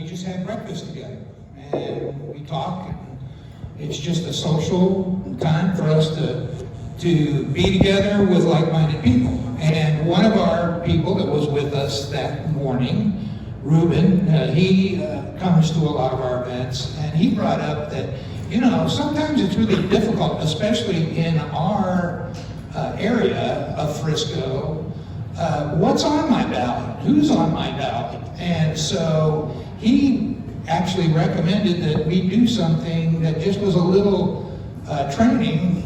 just have breakfast together, and we talk, and it's just a social time for us to be together with like-minded people. And one of our people that was with us that morning, Ruben, he comes to a lot of our events, and he brought up that, you know, sometimes it's really difficult, especially in our area of Frisco, what's on my ballot? Who's on my ballot? And so he actually recommended that we do something that just was a little training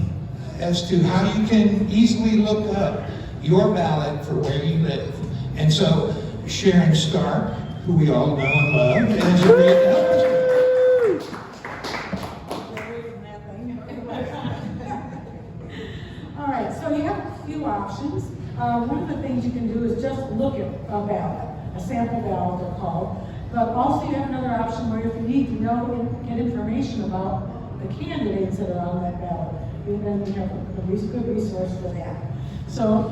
as to how you can easily look up your ballot for where you live. And so Sharon Stark, who we all know and love, has agreed to help us. All right, so you have a few options. One of the things you can do is just look at a ballot, a sample ballot they're called. But also you have another option where if you need to know and get information about the candidates that are on that ballot, then we have a good resource for that. So,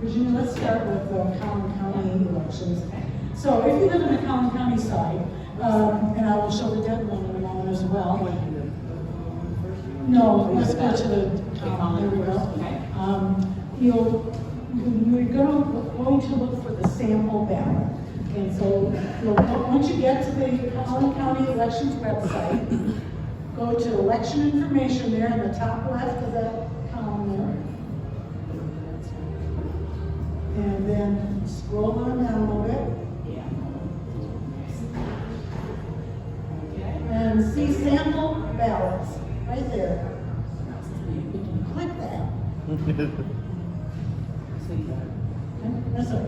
Virginia, let's start with the Collin County elections. So if you live in the Collin County side, and I will show the Denton one in a moment as well. No, let's go to the, there we go. You're going to look for the sample ballot. And so once you get to the Collin County elections website, go to election information there in the top left of that column there. And then scroll on down a little bit. And see sample ballots right there. Click that.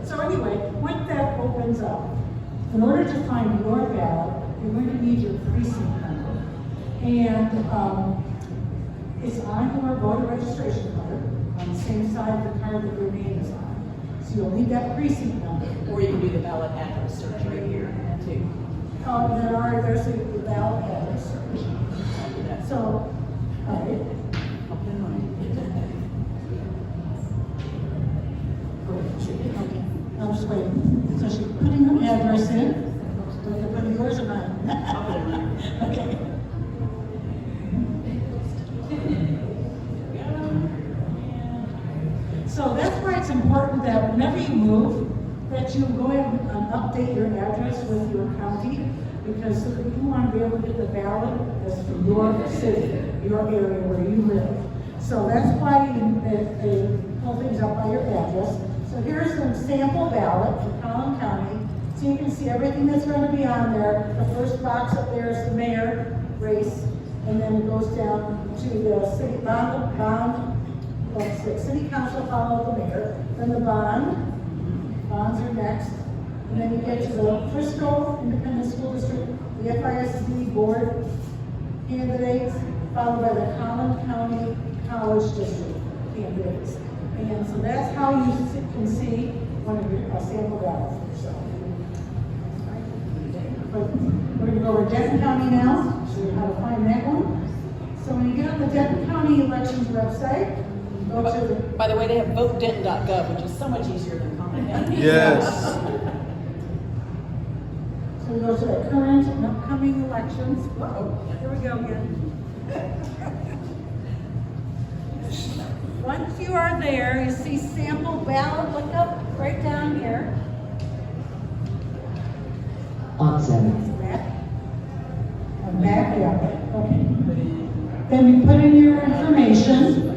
So anyway, when that opens up, in order to find your ballot, you're going to need your precinct number. And it's on your voter registration card, on the same side of the card that your name is on. So you'll need that precinct number. Or you can do the ballot address search right here, too. There's the ballot address search. So, all right. Okay, I'm just waiting. So she's putting her address in. Do you put yours or mine? Okay. So that's why it's important that whenever you move, that you go ahead and update your address with your county, because you want to be able to get the ballot that's for your city, your area where you live. So that's why they pull things up by your address. So here's a sample ballot for Collin County. So you can see everything that's going to be on there. The first box up there is the mayor race, and then it goes down to the city city council followed the mayor, then the bonds are next, and then you get to the Frisco Independent School District, the FISD board candidates, followed by the Collin County College District candidates. And so that's how you can see one of your sample ballots for yourself. But we're going to go over Denton County now, show you how to find that one. So when you get on the Denton County elections website, go to the... By the way, they have votedenton.gov, which is so much easier than Collin County. Yes. So we go to the current and upcoming elections. Whoa, here we go again. Once you are there, you see sample ballot, look up right down here. Awesome. Back. And back, yeah, okay. Then you put in your information.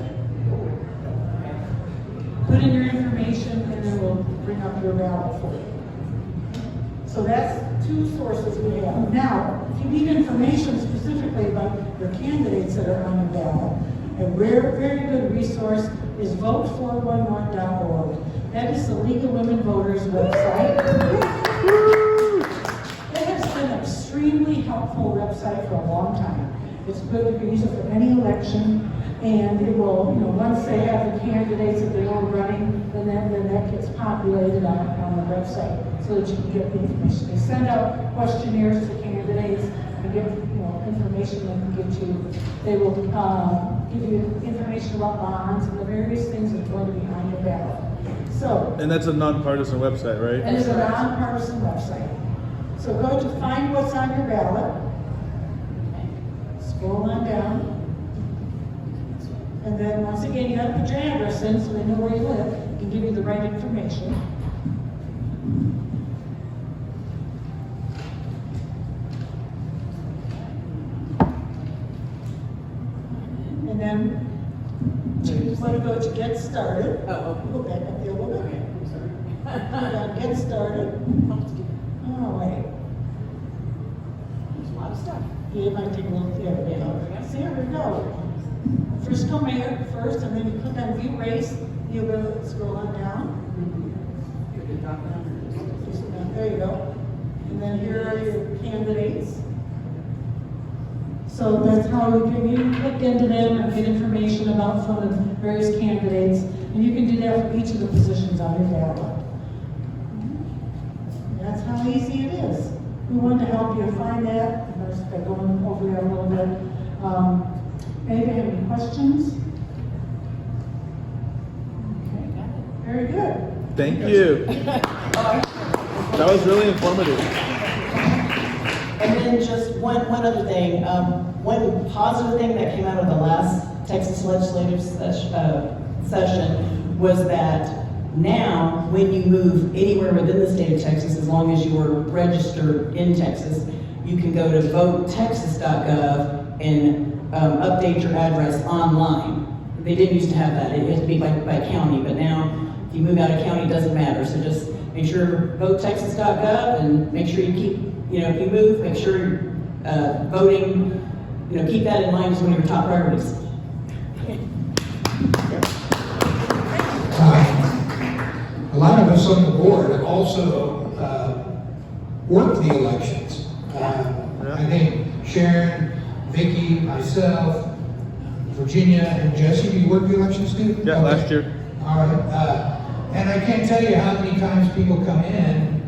Put in your information and then we'll bring up your ballot for you. So that's two sources we have. Now, if you need information specifically about your candidates that are on the ballot, a very good resource is vote411.org. That is the League of Women Voters website. It has been an extremely helpful website for a long time. It's good, you can use it for any election, and it will, once they have the candidates that they're all running, then that gets populated on the website so that you can get the information. They send out questionnaires to candidates and give information they can give you. They will give you information about bonds and the various things that are going to be on your ballot. So, And that's a nonpartisan website, right? and it's a nonpartisan website. So go to find what's on your ballot. Scroll on down. And then once again, you gotta put your address in so they know where you live and give you the right information. And then you want to go to get started. Oh, Go back up there a little bit. I'm sorry. Click on get started. Oh, wait. There's a lot of stuff. Yeah, it might take a little, there we go. See, here we go. Frisco Mayor first, and then you click on view race, you'll go scroll on down. There you go. And then here are your candidates. So that's how you can click into them and get information about some of the various candidates. And you can do that for each of the positions on your ballot. That's how easy it is. We wanted to help you find that. I'm going to start going over there a little bit. Anybody have any questions? Okay, very good. Thank you. That was really informative. And then just one other thing, one positive thing that came out of the last Texas legislative session was that now, when you move anywhere within the state of Texas, as long as you are registered in Texas, you can go to votetexas.gov and update your address online. They didn't used to have that. It had to be by county, but now if you move out of county, it doesn't matter. So just make sure votetexas.gov and make sure you keep, if you move, make sure you're voting, keep that in mind as one of your top priorities. A lot of us on the board also work the elections. I think Sharon, Vicki, myself, Virginia, and Jesse, you work the elections too? Yeah, Okay. last year. All right. And I can't tell you how many times people come in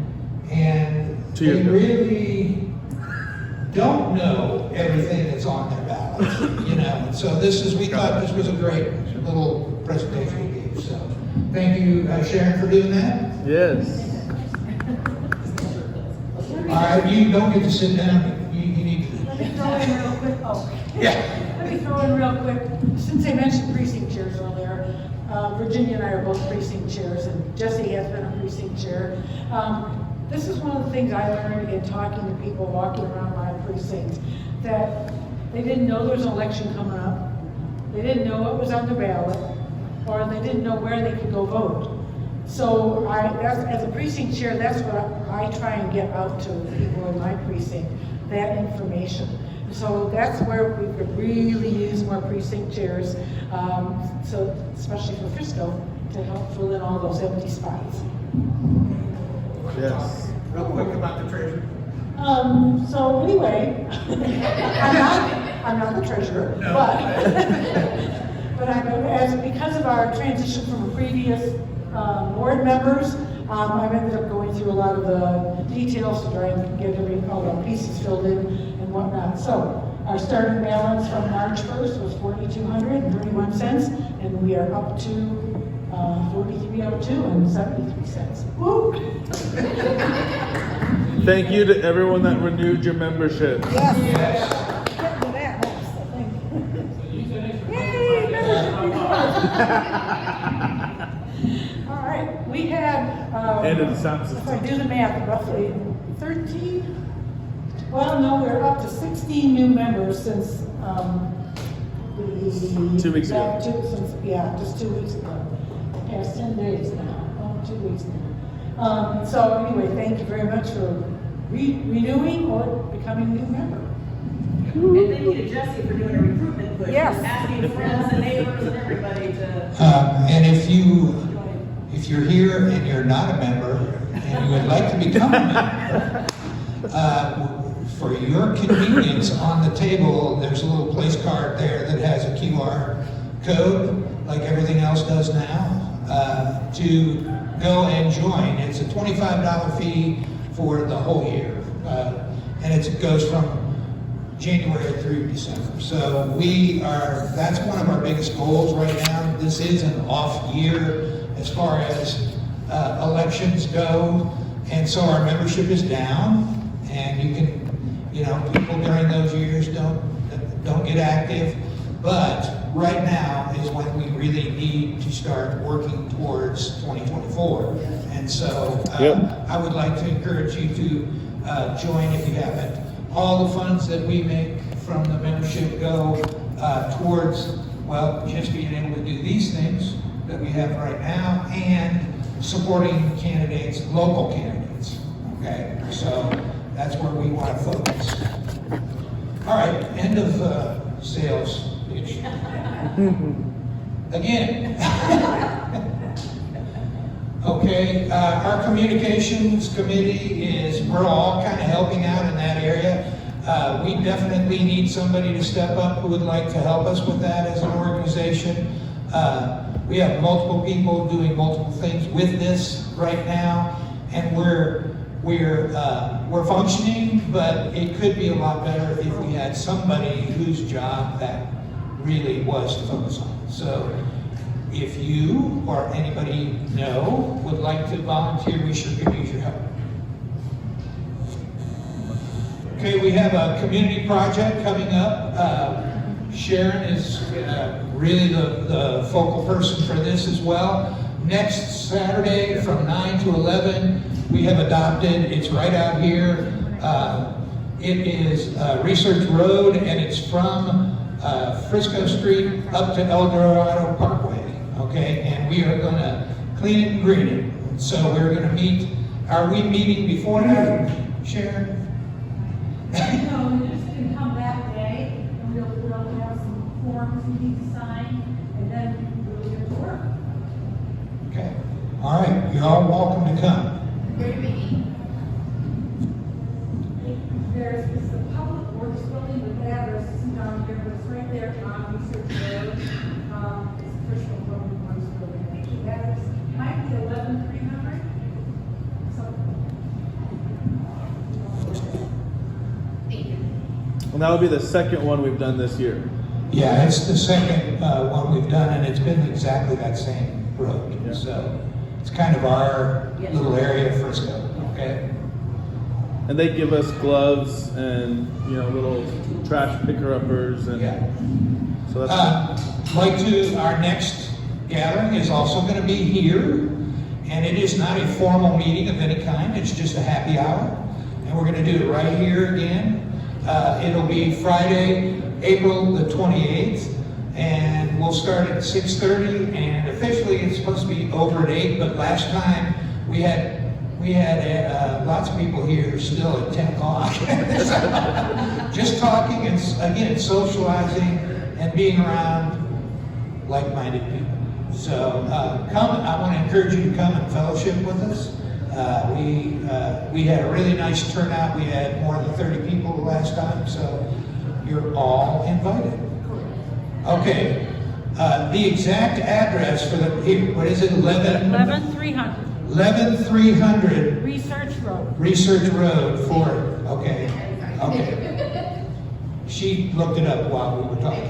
and 2 years they ago. really don't know everything that's on their ballots, And so we thought this was a great little presentation you gave. So thank you, Sharon, for doing that. Yes. All right, you don't get to sit down. You need to. Let me throw in real quick. Oh. Yeah. Let me throw in real quick. Since I mentioned precinct chairs earlier, Virginia and I are both precinct chairs, and Jesse has been a precinct chair. This is one of the things I learned in talking to people walking around my precinct, that they didn't know there was an election coming up. They didn't know what was on the ballot, or they didn't know where they could go vote. So as a precinct chair, that's what I try and get out to people in my precinct, that information. So that's where we could really use more precinct chairs, so especially for Frisco, to help fill in all those empty spots. Yes. Real quick about the treasurer. So anyway, I'm not the treasurer, No. but because of our transition from previous board members, I've ended up going through a lot of the details to try and get all the pieces filled in and whatnot. So our starting balance from March 1st was $4,231, and we are up to $43.02 Woo! Thank you to everyone that renewed your membership. Yes. Getting to that helps, I think. Yay, membership renewal. All right, we had, And of the sound if system. I do the math, roughly 13? Well, no, we're up to 16 new members since the 2 weeks ago. just 2 weeks ago. Past 10 days now. 2 weeks now. So anyway, thank you very much for renewing or becoming a new member. And thank you to Jesse for doing a recruitment push. Yes. Asking friends and neighbors and everybody to And if you're here and you're not a member and you would like to become a member, for your convenience, on the table there's a little place card there that has a QR code, like everything else does now, to go and join. It's a $25 fee for the whole year, and it goes from January through December. So that's one of our biggest goals right now. This is an off year as far as elections go, and so our membership is down, And you can, people during those years don't get active, but right now is when we really need to start working towards 2024. And so I would like to encourage you to join if you haven't. All the funds that we make from the membership go towards, just being able to do these things that we have right now and supporting candidates, local candidates, okay? So that's where we want to focus. All right, end of sales pitch. Again. Okay, our communications committee we're all kind of helping out in that area. We definitely need somebody to step up who would like to help us with that as an organization. We have multiple people doing multiple things with this right now, and we're functioning, but it could be a lot better if we had somebody whose job that really was to focus on. So if you or anybody would like to volunteer, we sure could use your help. Okay, we have a community project coming up. Sharon is really the focal person for this as well. Next Saturday from 9 to 11, we have adopted, it's right out here. It is Research Road, and it's from Frisco Street up to El Dorado Parkway. Okay, and we are going to clean it and green it. So we're going to meet. Are we meeting before that, Sharon? No, we just can come that day, and we'll have some forms you need to sign, and then we'll get to work. Okay. All right. You're all welcome to come. Great meeting. There's the public works building with the address isn't down here, but it's right there on Research Road. It's official public works building. I think the address might be 11300. Thank you. And that would be the second one we've done this year. Yeah, it's the second one we've done, and it's been exactly that same road. Yeah. So it's kind of our little area of Frisco. Okay. And they give us gloves and little trash picker-uppers, and so that's our next gathering is also going to be here, and it is not a formal meeting of any kind. It's just a happy hour, and we're going to do it right here again. It'll be Friday, April the 28th, and we'll start at 6:30. And officially, it's supposed to be over at 8. But last time we had lots of people here still at 10 o'clock. Just talking and, again, socializing and being around like-minded people. So come, I want to encourage you to come and fellowship with us. We had a really nice turnout. We had more than 30 people the last time, so you're all invited. Okay, the exact address for what is it, 11300. 11300 Research Road. Okay. She looked it up while we were talking.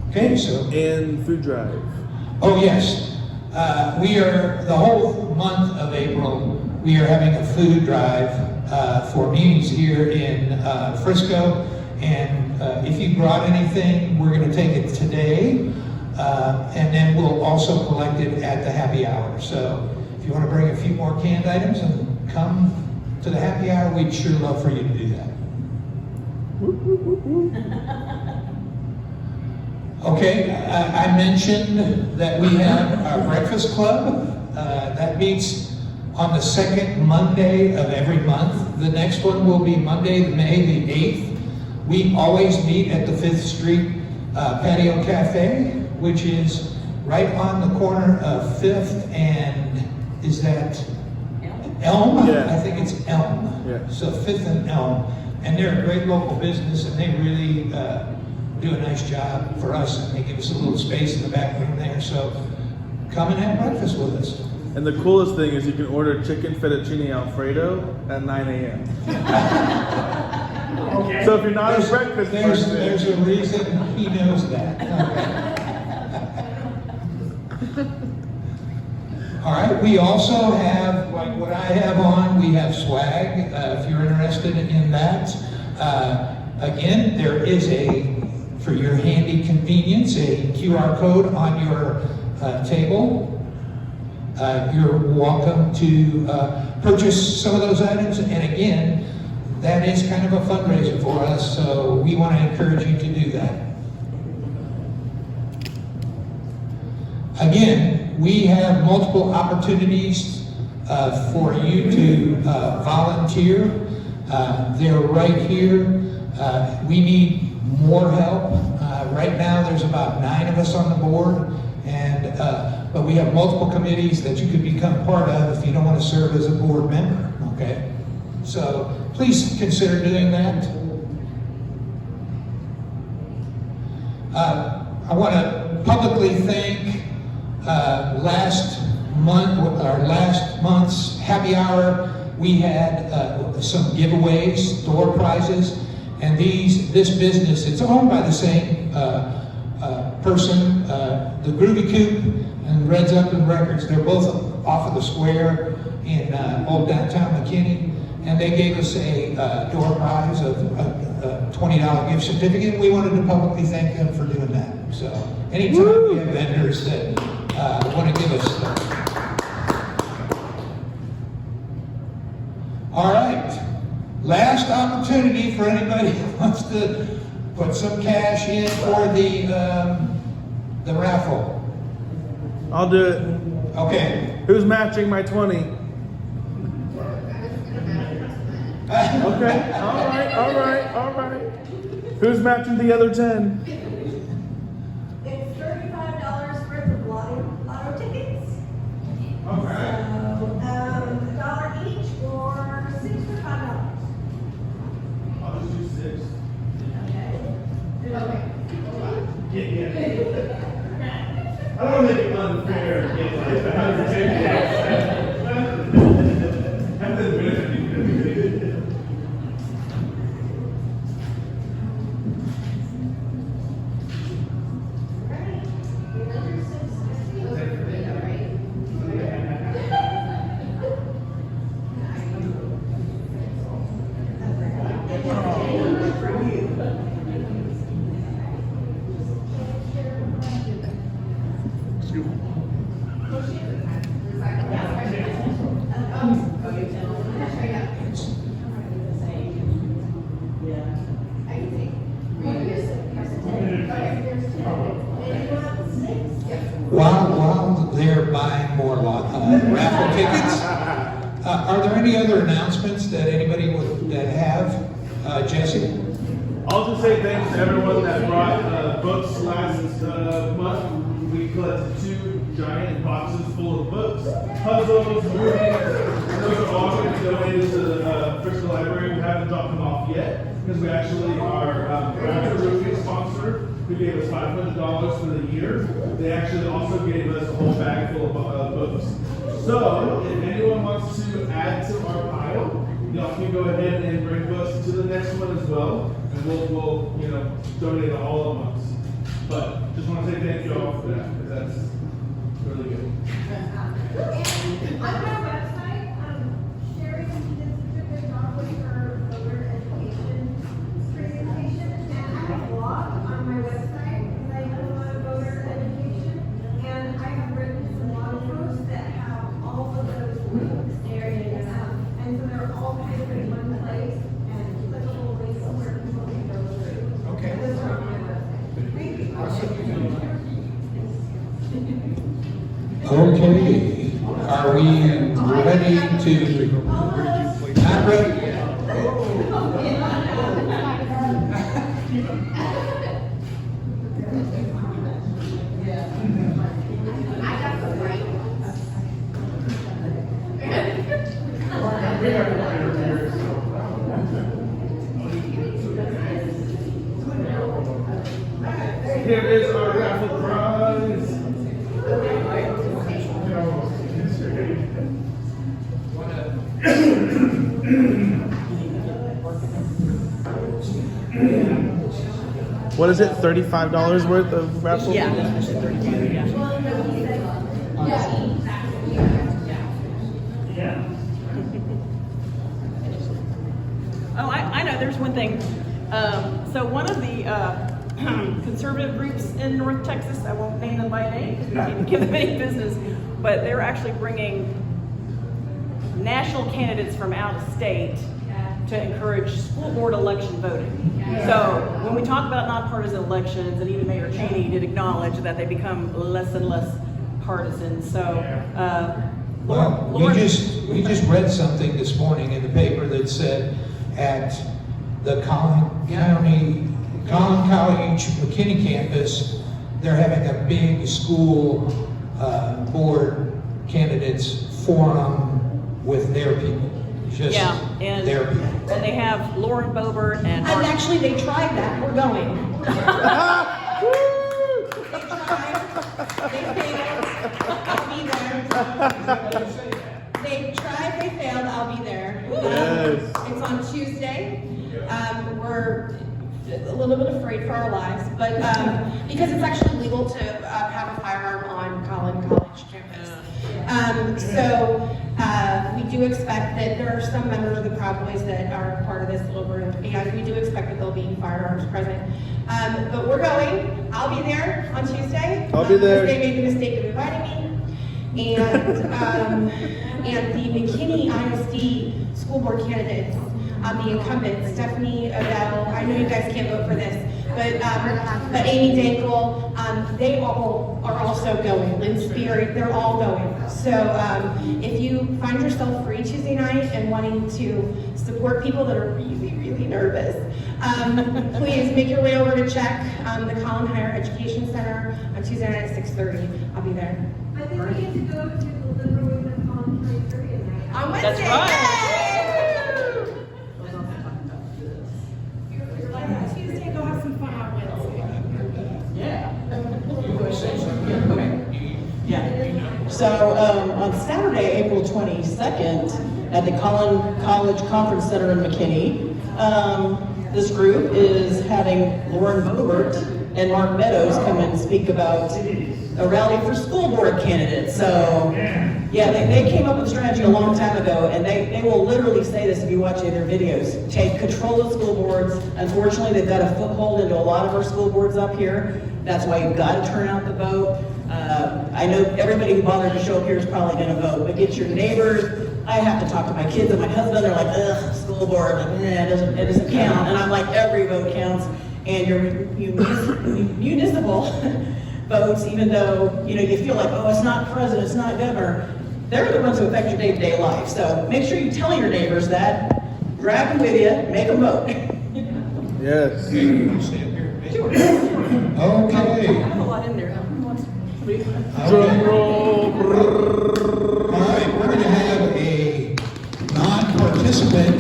Okay, so. and food drive. Oh, yes. We are, the whole month of April, we are having a food drive for meetings here in Frisco. And if you brought anything, we're going to take it today. And then we'll also collect it at the happy hour. So if you want to bring a few more canned items and come to the happy hour, we'd sure love for you to do that. Okay, I mentioned that we have our breakfast club. That meets on the second Monday of every month. The next one will be Monday, May the 8th. We always meet at the 5th Street Patio Cafe, which is right on the corner of 5th and, is that Elm? Yeah. I think it's Elm. Yeah. So 5th and Elm. And they're a great local business, and they really do a nice job for us, and they give us a little space in the back room there. So come and have breakfast with us. And the coolest thing is you can order chicken fettuccine Alfredo at 9 a.m. Okay. So if you're not a breakfast person, there's a reason he knows that. All right, we also have, like what I have on, we have swag, if you're interested in that. Again, there is for your handy convenience, a QR code on your table. You're welcome to purchase some of those items, and again, that is kind of a fundraiser for us, so we want to encourage you to do that. Again, we have multiple opportunities for you to volunteer. They're right here. We need more help. Right now, there's about 9 of us on the board, and but we have multiple committees that you could become part of if you don't want to serve as a board member. Okay, so please consider doing that. I want to publicly thank last month's happy hour. We had some giveaways, door prizes, and this business, it's owned by the same person, the Groovy Coop and Red Zeppelin Records. They're both off of the square in old downtown McKinney, and they gave us a door prize of a $20 gift certificate. We wanted to publicly thank them for doing that. So anytime we have vendors that want to give us stuff. All right, last opportunity for anybody who wants to put some cash in for the raffle. I'll do it. Okay. Who's matching my 20? Okay. All right. Who's matching the other 10? It's $35 worth of lotto tickets. Okay. So, $1 each or 6 for $5. I'll just do 6. Okay. Yeah. I don't want to make it unfair. While they're buying more raffle tickets, are there any other announcements that anybody would have? Jesse? I'll just say thanks to everyone that brought books last month. We collected 2 giant boxes full of books, puzzles, movies. Those are all going to be donated to the Frisco Library. We haven't dropped them off yet because we actually are after roofing sponsor who gave us $500 for the year. They actually also gave us a whole bag full of books. So if anyone wants to add to our pile, y'all can go ahead and bring books to the next one as well, and we'll donate it all at once. But just want to say thank you all for that, because that's really good. On my website, Sherry did such a good job with her voter education presentation, and I have a blog on my website because I do a lot of voter education, and I have written some blog posts that have all of those links there, and so they're all kind of in one place, and such a little link where people can go through. Okay. Those are on my website. Thank you. Okay, are we ready to, not ready yet? Here is our raffle prize. What is it? $35 worth of raffle? Yeah, that's 35, yeah. Oh, I know, there's one thing. So one of the conservative groups in North Texas, I won't name them by name because we can't give them any business, but they're actually bringing national candidates from out of state to encourage school board election voting. So when we talk about nonpartisan elections, and even Mayor Cheney did acknowledge that they become less and less partisan. So, Well, we just read something this morning in the paper that said at the Collin College McKinney campus, they're having a big school board candidates forum with their people. Just and their people. and they have Lauren Boebert and And actually, they tried that. We're going. They failed. They tried, they failed. I'll be there. It's on Tuesday. We're a little bit afraid for our lives, but because it's actually legal to have a firearm on Collin College campus. So we do expect that there are some members of the Proud Boys that are part of this little group, and we do expect that there'll be firearms present. But we're going. I'll be there on Tuesday. I'll be there. They made the mistake of inviting me, and the McKinney ISD school board candidates, the incumbent, Stephanie Odell, I know you guys can't vote for this, but Amy Dankel, they all are also going. Lynn Spear, they're all going. So if you find yourself free Tuesday night and wanting to support people that are really, really nervous, please make your way over to check the Collin Higher Education Center on Tuesday night at 6:30. I'll be there. I think we need to go to the Liberal Women College Trade night. On That's Wednesday. right. You're like on Tuesday, go have some fun on Wednesday. Yeah. So on Saturday, April 22nd, at the Collin College Conference Center in McKinney, this group is having Lauren Boebert and Mark Meadows come and speak about a rally for school board candidates. So, yeah, they came up with a strategy a long time ago, and they will literally say this if you watch any of their videos. Take control of school boards. Unfortunately, they've got a foothold into a lot of our school boards up here. That's why you've got to turn out the vote. I know everybody who bothered to show up here is probably going to vote, but get your neighbors. I have to talk to my kids and my husband. They're like, ugh, school board, like, it doesn't count. And I'm like, every vote counts. And your municipal votes, even though you feel like, oh, it's not president, it's not governor, they're the ones who affect your day-to-day life. So make sure you tell your neighbors that, drag them with you, make them vote. Yes. Okay. I have a lot in there. Drum roll. All right, we're going to have a non-participant.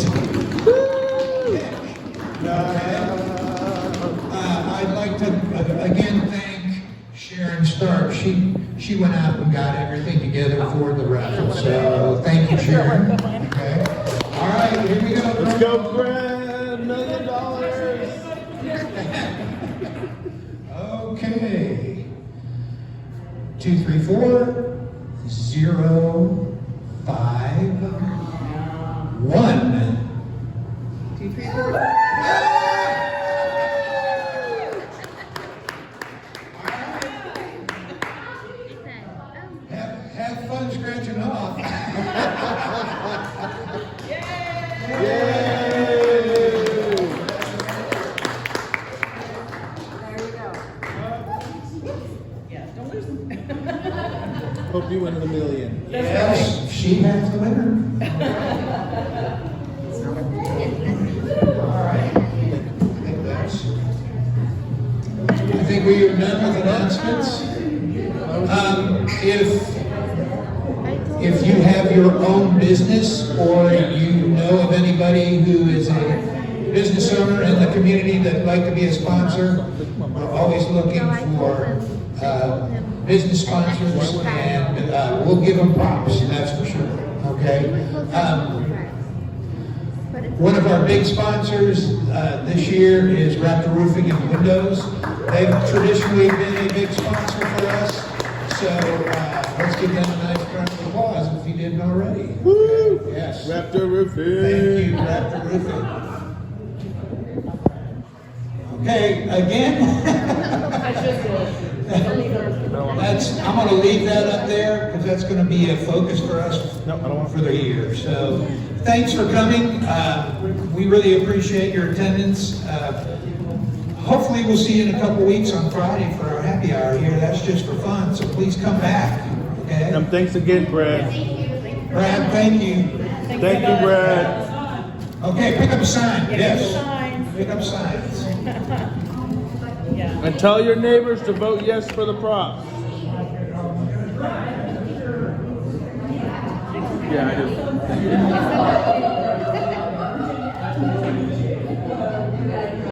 I'd like to again thank Sharon Stark. She went out and got everything together for the raffle. So thank you, Sharon. Okay. All right, here we go. Let's go, Brad. $1 million. Okay. 2, 3, 4, 0, 5, 1. 2, 3, 4. Have fun scratching off. Yeah, don't lose them. Hope you win $1 million. Yes, she has the winner. All right. I think we are done with announcements. If you have your own business or you know of anybody who is a business owner in the community that'd like to be a sponsor, we're always looking for business sponsors, and we'll give them props, that's for sure, okay? One of our big sponsors this year is Raptor Roofing and Windows. They've traditionally been a big sponsor for us, So let's give them a nice round of applause if you didn't already. Woo! Yes. Raptor Roofing. Thank you, Raptor Roofing. Okay, again. I'm gonna leave that up there because that's gonna be a focus for us for the year. So, thanks for coming. We really appreciate your attendance. Hopefully we'll see you in a couple weeks on Friday for our happy hour here. That's just for fun, so please come back, okay? And thanks again, Brad. Brad, thank you. Thank you, Brad. Okay, pick up a sign, yes. Signs. Pick up signs. Yeah. And tell your neighbors to vote yes for the props. Yeah, I do.